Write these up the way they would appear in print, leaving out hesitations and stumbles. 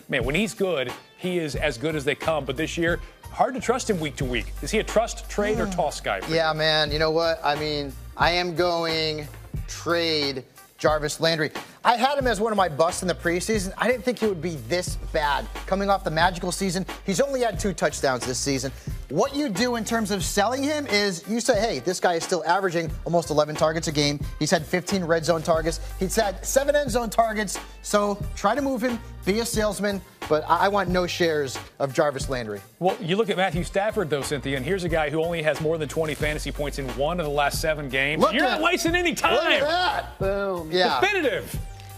man, when he's good, he is as good as they come. But this year, hard to trust him week to week. Is he a trust, trade, or toss guy? Yeah, man. You know what? I mean, I am going trade Jarvis Landry. I had him as one of my busts in the preseason. I didn't think he would be this bad. Coming off the magical season, he's only had 2 touchdowns this season. What you do in terms of selling him is you say, hey, this guy is still averaging almost 11 targets a game. He's had 15 red zone targets. He's had 7 end zone targets. So try to move him, be a salesman, but I want no shares of Jarvis Landry. Well, you look at Matthew Stafford, though, Cynthia, and here's a guy who only has more than 20 fantasy points in 1 of the last 7 games. You're not wasting any time. Look at that. Boom. Yeah. Definitive.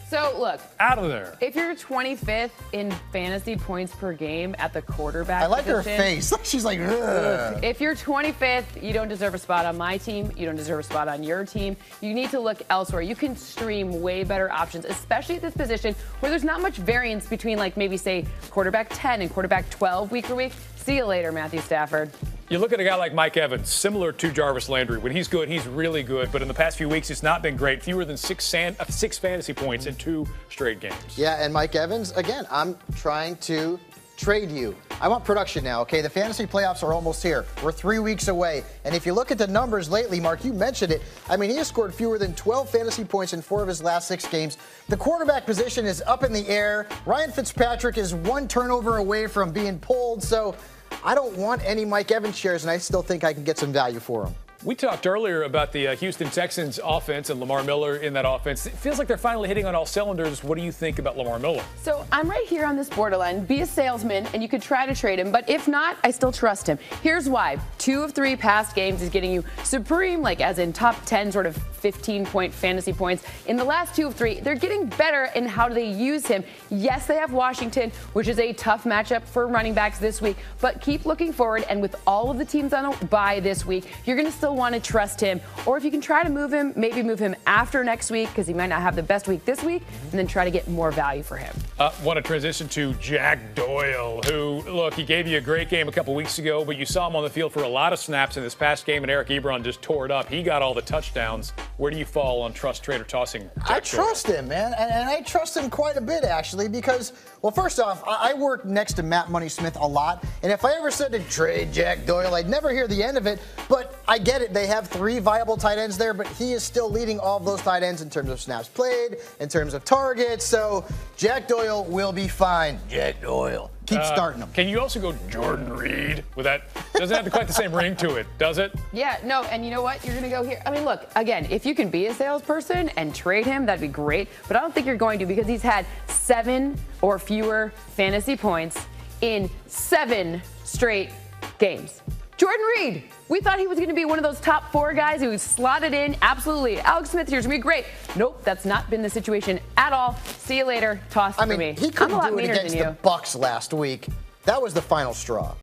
So, look. Out of there. If you're 25th in fantasy points per game at the quarterback I like position, her face. She's like, ugh. If you're 25th, you don't deserve a spot on my team. You don't deserve a spot on your team. You need to look elsewhere. You can stream way better options, especially at this position where there's not much variance between, like, maybe, say, quarterback 10 and quarterback 12 week for week. See you later, Matthew Stafford. You look at a guy like Mike Evans, similar to Jarvis Landry. When he's good, he's really good. But in the past few weeks, it's not been great. Fewer than 6 fantasy points in 2 straight games. Yeah, and Mike Evans, again, I'm trying to trade you. I want production now, okay? The fantasy playoffs are almost here. We're 3 weeks away. And if you look at the numbers lately, Mark, you mentioned it. I mean, he has scored fewer than 12 fantasy points in 4 of his last 6 games. The quarterback position is up in the air. Ryan Fitzpatrick is 1 turnover away from being pulled. So I don't want any Mike Evans shares, and I still think I can get some value for him. We talked earlier about the Houston Texans offense and Lamar Miller in that offense. It feels like they're finally hitting on all cylinders. What do you think about Lamar Miller? So I'm right here on this borderline. Be a salesman, and you could try to trade him. But if not, I still trust him. Here's why. 2 of 3 past games is getting you supreme, like as in top 10 sort of 15-point fantasy points. In the last 2 of 3, they're getting better in how do they use him. Yes, they have Washington, which is a tough matchup for running backs this week. But keep looking forward, and with all of the teams on a bye this week, you're going to still want to trust him. Or if you can try to move him, maybe move him after next week because he might not have the best week this week, and then try to get more value for him. Want to transition to Jack Doyle, who, look, he gave you a great game a couple weeks ago, but you saw him on the field for a lot of snaps in this past game, and Eric Ebron just tore it up. He got all the touchdowns. Where do you fall on trust, trade, or tossing Jack Doyle? I trust him, man, and I trust him quite a bit, actually, because, well, first off, I work next to Matt Money Smith a lot, and if I ever said to trade Jack Doyle, I'd never hear the end of it, but I get it. They have 3 viable tight ends there, but he is still leading all of those tight ends in terms of snaps played, in terms of targets, so Jack Doyle will be fine. Jack Doyle. Keep starting him. Can you also go Jordan Reed with that? Doesn't have quite the same ring to it, does it? Yeah, no, and you know what? You're going to go here. I mean, look, again, if you can be a salesperson and trade him, that'd be great. But I don't think you're going to because he's had 7 or fewer fantasy points in 7 straight games. Jordan Reed, we thought he was going to be one of those top 4 guys who slotted in. Absolutely. Alex Smith here's going to be great. Nope, that's not been the situation at all. See you later. Toss for me. He couldn't do it against the Bucs last week. That was the final straw.